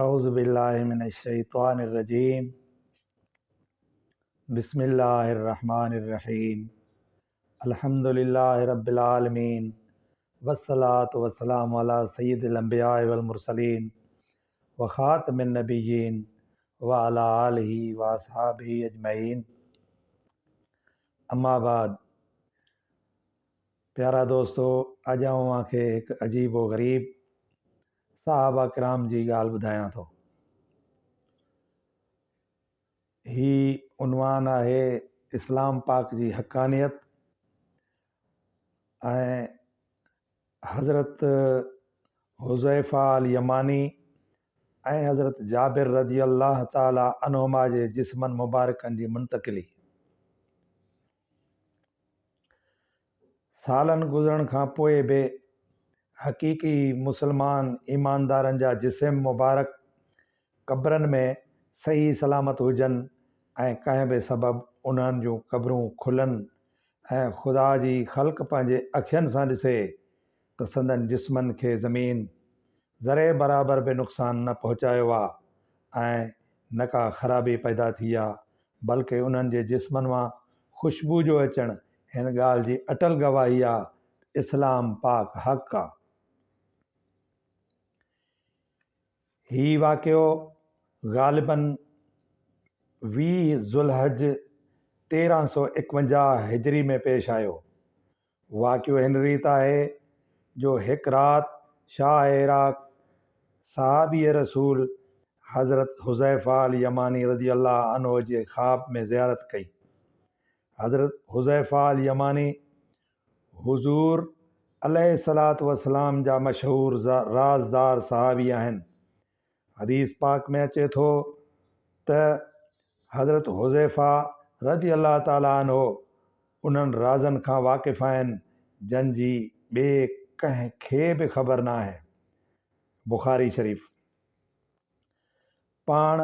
औज़ुबिल्लाहिमिनश्शैतानिर्रजीम बिस्मिल्लाहिर्रहमानिर्रहीम अल्हम्दुलिल्लाहि रब्बिल आलमीन वस्सलातु वस्सलामु अला सय्यिदिल अंबियाइ वल मुरसलीन व खातमिन नबिय्यीन व अला आलिहि व अस्हाबिहि अजमईन। अम्मा बाद। प्यारा दोस्तों, अॼु तव्हांखे हिकु अजीब व ग़रीब सहाबा किराम जी ॻाल्हि ॿुधायां थो। ही उनवान आहे इस्लाम पाक जी हक़ानियत ऐं हज़रत हुज़ैफ़ा अल यमानी ऐं हज़रत जाबिर रज़ी अल्लाह ताला अन्हुमा जे जिस्मनि मुबारकनि जी मुंतक़िली। सालनि गुज़रण खां पोइ बि हक़ीक़ी मुसलमान ईमानदारनि जा जिस्म मुबारक क़ब्रनि में सही सलामत हुजनि ऐं कंहिं बि सबबु उन्हनि जूं क़ब्रूं खुलनि ऐं ख़ुदा जी ख़ल्क़ पंहिंजे अखियुनि सां ॾिसे त संदनि जिस्मनि खे ज़मीन ज़रे बराबर बि नुक़सान न पहुचायो आहे ऐं न का ख़राबी पैदा थी आहे, बल्कि उन्हनि जे जिस्मनि मां ख़ुशबू जो अचणु हिन ॻाल्हि जी अटल गवाही आहे। इस्लाम पाक हक़ आहे। ही वाक़ियो ग़ालिबन 20 ज़ुल्हज 1351 हिजरी में पेश आयो। वाक़ियो हिन रीत आहे जो हिकु राति शाह इराक़ सहाबी रसूल हज़रत हुज़ैफ़ा अल यमानी रज़ी अल्लाह अन्हु जे ख़्वाब में ज़ियारत कई। हज़रत हुज़ैफ़ा अल यमानी हुज़ूर अलैहिस्सलातु वस्सलाम जा मशहूर राज़दार सहाबी आहिनि। हदीस पाक में अचे थो त हज़रत हुज़ैफ़ा रज़ी अल्लाह ताला अन्हु उन्हनि राज़नि खां वाक़िफ़ आहिनि जंहिंजी ॿिए कंहिंखे बि ख़बर न आहे। बुख़ारी शरीफ़। पाण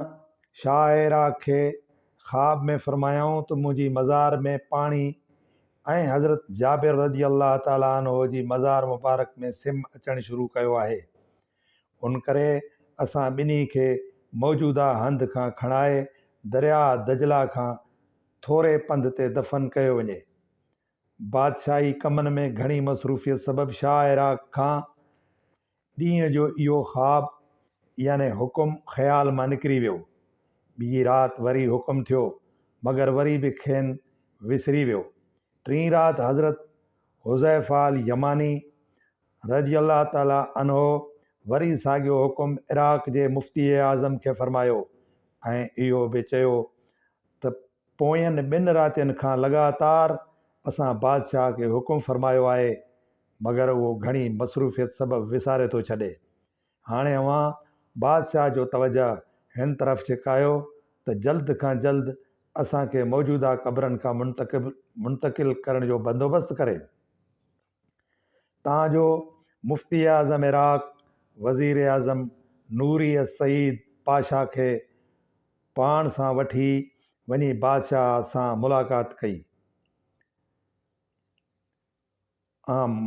शाह इराक़ खे ख़्वाब में फ़रमायाऊं त मुंहिंजी मज़ार में पाणी ऐं हज़रत जाबिर रज़ी अल्लाह ताला अन्हु जी मज़ार मुबारक में सिम अचणु शुरू कयो आहे। उन करे असां ॿिन्ही खे मौजूदा हंध खां खणाए दरिया दजला खां थोरे पंध ते दफ़न कयो वञे। बादशाही कमनि में घणी मसरूफ़ियत सबबि शाह इराक़ खां ॾींहं जो इहो ख़्वाब याने हुकुम ख़्याल मां निकिरी वियो। ॿी राति वरी हुकुम थियो, मगर वरी बि खेनि विसरी वियो। टीं राति हज़रत हुज़ैफ़ा अल यमानी रज़ी अल्लाह ताला अन्हु वरी साॻियो हुकुम इराक़ जे मुफ़्ती आज़म खे फ़रमायो ऐं इहो बि चयो त पोयनि 2 रातियुनि खां लगातार असां बादशाह खे हुकुम फ़रमायो आहे, मगर उहो घणी मसरूफ़ियत सबबु विसारे थो छॾे। हाणे अव्हां बादशाह जो तवजह हिन तरफ़ छिकायो त जल्द खां जल्द असांखे मौजूदा क़ब्रनि खां मुंतक़िल करण जो बंदोबस्तु करे। तव्हांजो मुफ़्ती आज़म इराक़ वज़ीर आज़म नूरी सईद पाशा खे पाण सां वठी वञी बादशाह सां मुलाक़ात कई।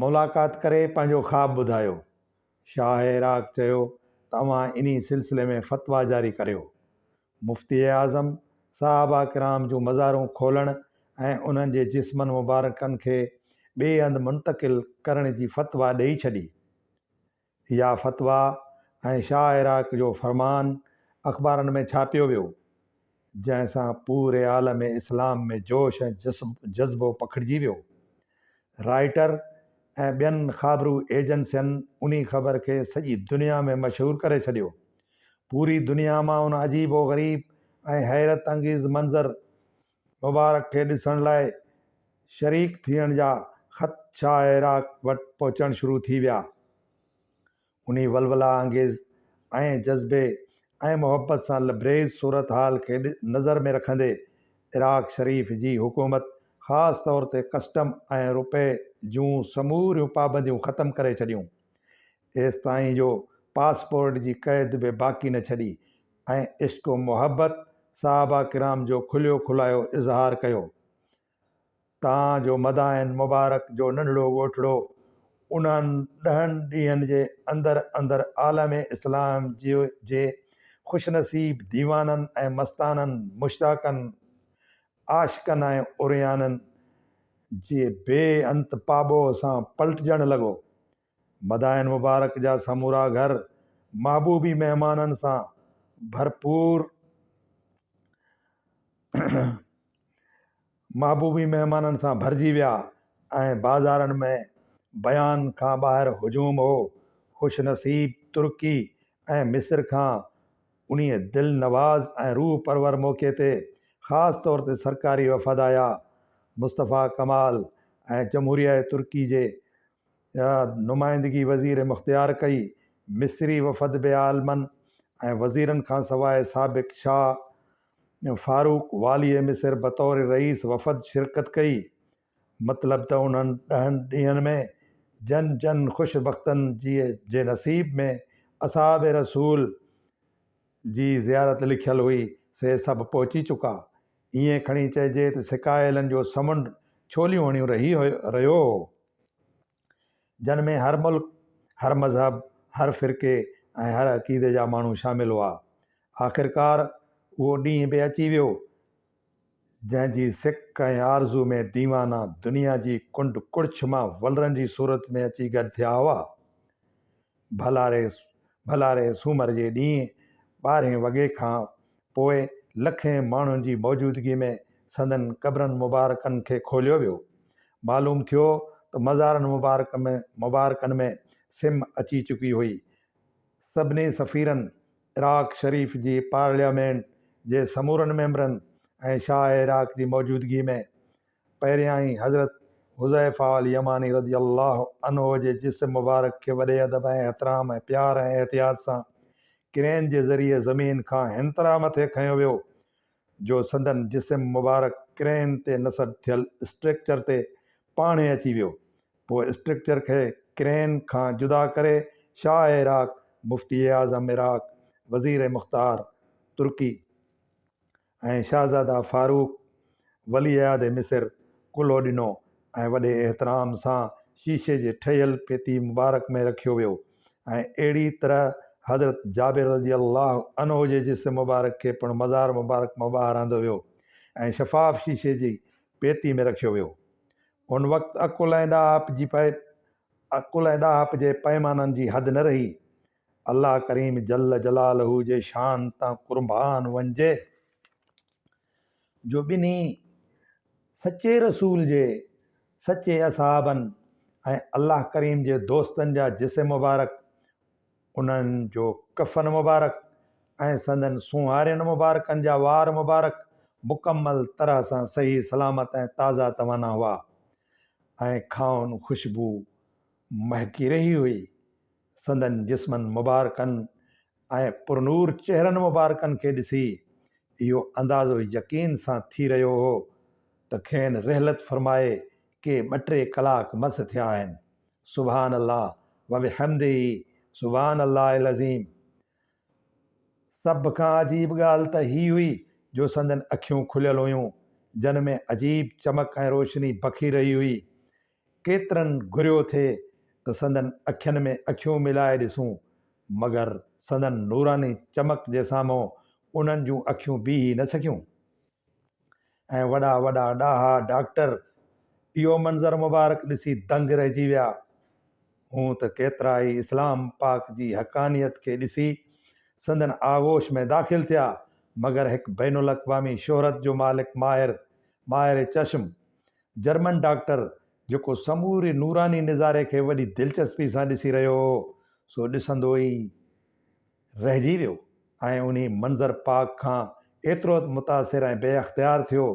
मुलाक़ात करे पंहिंजो ख़्वाब ॿुधायो। शाह इराक़ चयो तव्हां इन्ही सिलसिले में फ़तवा जारी करियो। मुफ़्ती आज़म सहाबा किराम जूं मज़ारूं खोलण ऐं उन्हनि जे जिस्मनि मुबारकनि खे ॿिए हंधि मुंतक़िल करण जी फ़तवा ॾेई छॾी। इहा फ़तवा ऐं शाह इराक़ जो फ़रमान अख़बारनि में छापियो वियो, जंहिंसां पूरे आलम इस्लाम में जोश ऐं जज़्बो पखिड़िजी वियो। राइटर ऐं ॿियनि ख़बरू एजेंसियुनि उन ख़बर खे सॼी दुनिया में मशहूरु करे छॾियो। पूरी दुनिया मां उन अजीब व ग़रीब ऐं हैरत अंगेज़ मंज़र मुबारक खे ॾिसण लाइ शरीक थियण जा ख़त शाह इराक़ वटि पहुचणु शुरू थी विया। उन वलवला अंगेज़ ऐं जज़्बे ऐं मुहबत सां लबरेज़ सूरत हाल खे नज़र में रखंदे इराक़ शरीफ़ जी हुकूमत ख़ासि तौर ते कस्टम ऐं रुपए जूं समूरियूं पाबंदियूं ख़तमु करे छॾियूं। एसिताईं जो पासपोर्ट जी क़ैद बि बाक़ी न छॾी ऐं इश्क व मुहबत सहाबा किराम जो खुलियो खुलायो इज़हार कयो। तव्हांजो मदाइन मुबारक जो नंढड़ो ॻोठड़ो उन्हनि 10 ॾींहंनि जे अंदरि आलम इस्लाम जे ख़ुशनसीब दीवाननि ऐं मस्ताननि मुश्ताक़नि आशिक़नि ऐं उरियाननि जे बेअंत पाबो सां पलटजणु लॻो। मदाइन मुबारक जा समूरा घर महबूबी महिमाननि सां भरपूर महबूबी महिमाननि सां भरिजी विया ऐं बाज़ारनि में बयान खां ॿाहिरि हुजूम हो। ख़ुशनसीब तुर्की ऐं मिस्र खां उन्हीअ दिल नवाज़ ऐं रूह परवर मौक़े ते ख़ासि तौर ते सरकारी वफ़द आया। मुस्तफ़ा कमाल ऐं जमहूरिया तुर्की जे नुमाइंदगी वज़ीर मुख़्तियार कई। मिस्री वफ़द बे आलमनि ऐं वज़ीरनि खां सवाइ साबिक़ शाह फ़ारूक वाली मिस्र बतौर रईस वफ़द शिरकत कई। मतिलब त उन्हनि 10 ॾींहंनि में जन जन ख़ुशबख़्तनि जे नसीब में असाब रसूल जी ज़ियारत लिखियल हुई से सभु पहुची चुका। ईअं खणी चइजे त सिकायलनि जो समुंड छोलियूं हणियूं रहियो हो, जन में हर मुल्क, हर मज़हब, हर फ़िरक़े ऐं हर अक़ीदे जा माण्हू शामिल हुआ। आख़िरकार उहो ॾींहुं बि अची वियो जंहिंजी सिक ऐं आरज़ू में दीवाना दुनिया जी कुंड कुड़छ मां वलरनि जी सूरत में अची गॾु थिया हुआ। भलारे सूमर जे ॾींहुं 12 वॻे खां पोइ लखें माण्हुनि जी मौजूदगी में संदनि क़ब्रनि मुबारकनि खे खोलियो वियो। मालूम थियो त मज़ारनि मुबारकनि में सिम अची चुकी हुई। सभिनी सफ़ीरनि, इराक़ शरीफ़ जी पार्लियामेंट जे समूरनि मेंबरनि ऐं शाह इराक़ जी मौजूदगी में पहिरियां ई हज़रत हुज़ैफ़ा अल यमानी रज़ी अल्लाह अन्हो जे जिस्म मुबारक खे वॾे अदब ऐं एहतराम ऐं प्यार ऐं एहतियात सां क्रेन जे ज़रिए ज़मीन खां हिन तरह मथे खयो वियो जो संदन जिस्म मुबारक क्रेन ते नसब थियल स्ट्रक्चर ते पाणे अची वियो। पोइ स्ट्रक्चर खे क्रेन खां जुदा करे शाह इराक़, मुफ्ती आज़म इराक़, वज़ीर मुख़्तार तुर्की ऐं शहज़ादा फ़ारूक वली अहद मिस्र कुल्हो ॾिनो ऐं वॾे एहतराम सां शीशे जे ठहियल पेती मुबारक में रखियो वियो ऐं अहिड़ी तरह हज़रत जाबिर रज़ी अल्लाह अन्हो जे जिस्म मुबारक खे पिणु मज़ार मुबारक मां ॿाहिरि आंदो वियो ऐं शफ़ाफ़ शीशे जी पेती में रखियो वियो। उन वक़्तु अकुल ऐं ॾाहप जे पैमाननि जी हद न रही। अल्लाह करीम जल जलालहू जे शान तां क़ुर्बान वञिजे जो ॿिन्ही सचे रसूल जे सचे असहाबनि ऐं अल्लाह करीम जे दोस्तनि जा जिस्म मुबारक, उन्हनि जो कफ़न मुबारक ऐं संदन सुहारियुनि मुबारकनि जा वार मुबारक मुकमल तरह सां सही सलामत ऐं ताज़ा तवाना हुआ ऐं खाउन ख़ुशबू महकी रही हुई। संदन जिस्मनि मुबारकनि ऐं पुरनूर चेहरनि मुबारकनि खे ॾिसी इहो अंदाज़ो यकीन सां थी रहियो हो त खेनि रहलत फरमाए के 2-3 कलाक मस थिया आहिनि। सुभान अल्लाह व बिहम्दिही सुभान अल्लाह अल अज़ीम। सभ खां अजीब ॻाल्हि त ही हुई जो संदन अखियूं खुलियल हुयूं, जन में अजीब चमक ऐं रोशनी बखी रही हुई। केतिरनि घुरियो थिए त संदन अखियुनि में अखियूं मिलाए ॾिसूं, मगर संदन नूरानी चमक जे साम्हूं उन्हनि जूं अखियूं बीह न सकियूं ऐं वॾा वॾा ॾाहा डॉक्टर इहो मंज़र मुबारक ॾिसी दंग रहिजी विया। हूं त केतिरा ई इस्लाम पाक जी हक़ानियत खे ॾिसी संदन आगोश में दाख़िल थिया, मगर हिकु बैनुल अक़वामी शोहरत जो मालिक माहिर चश्म जर्मन डॉक्टर जेको समूरे नूरानी नज़ारे खे वॾी दिलचस्पी सां ॾिसी रहियो हो, सो ॾिसंदो ई रहिजी वियो ऐं उन मंज़र पाक खां एतिरो मुतासिर ऐं बेअख्तियार थियो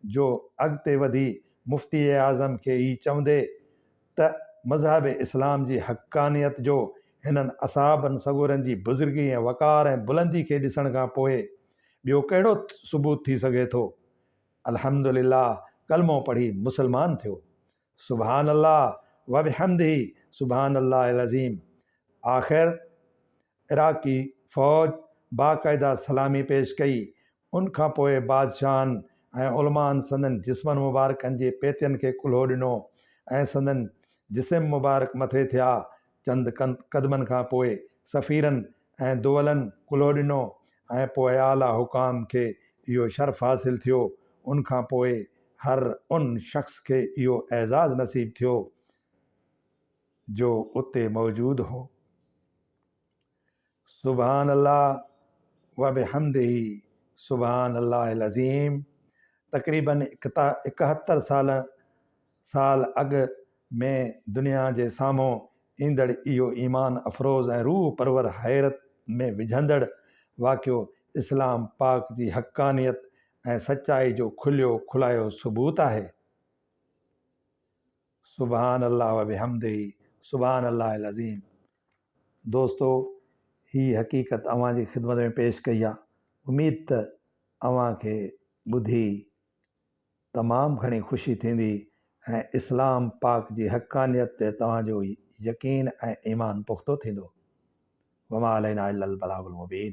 जो अॻिते वधी मुफ्ती आज़म खे ई चवंदे त मज़हब इस्लाम जी हक़ानियत जो हिननि असहाबनि सगोरनि जी बुज़ुर्गी ऐं वक़ार ऐं बुलंदी खे ॾिसण खां पोइ ॿियो कहिड़ो सबूत थी सघे थो। अल्हम्दुलिल्लाह कलमो पढ़ी मुसलमान थियो। सुभान अल्लाह व बिहम्दिही सुभान अल्लाह अल अज़ीम। आख़िर इराक़ी फ़ौज बाक़ाइदा सलामी पेश कई। उनखां पोइ बादशाहनि ऐं उलमान संदन जिस्मनि मुबारकनि जे पेतियुनि खे कुल्हो ॾिनो ऐं संदन जिस्म मुबारक मथे थिया। चंद क़दमनि खां पोइ सफ़ीरनि ऐं दुवलनि कुल्हो ॾिनो ऐं पोइ आला हुकाम खे इहो शर्फ़ हासिलु थियो। उनखां पोइ हर उन शख़्स खे इहो एज़ाज़ नसीब थियो जो उते मौजूदु हो। सुबहान अल्लाह व बिहम्दिही सुबहान अल्लाहिल अज़ीम। तक़रीबन 71 साल अॻु में दुनिया जे साम्हूं ईंदड़ इहो ईमान अफ़रोज़ ऐं रूह परवर हैरत में विझंदड़ वाक़ियो इस्लाम पाक जी हक़ानियत ऐं सचाई जो खुलियो खुलायो सबूत आहे। सुबहान अल्लाह व बिहम्दिही सुबहान अल्लाहिल अज़ीम। दोस्तो, ही हक़ीक़त अव्हां जी ख़िदमत में पेश कई आहे। उमेद त अव्हांखे ॿुधी तमामु घणी ख़ुशी थींदी ऐं इस्लाम पाक जी हक़ानियत ते तव्हांजो यकीन ऐं ईमान पुख़्तो थींदो। वमा अलैना इल्लल बलागुल मुबीन।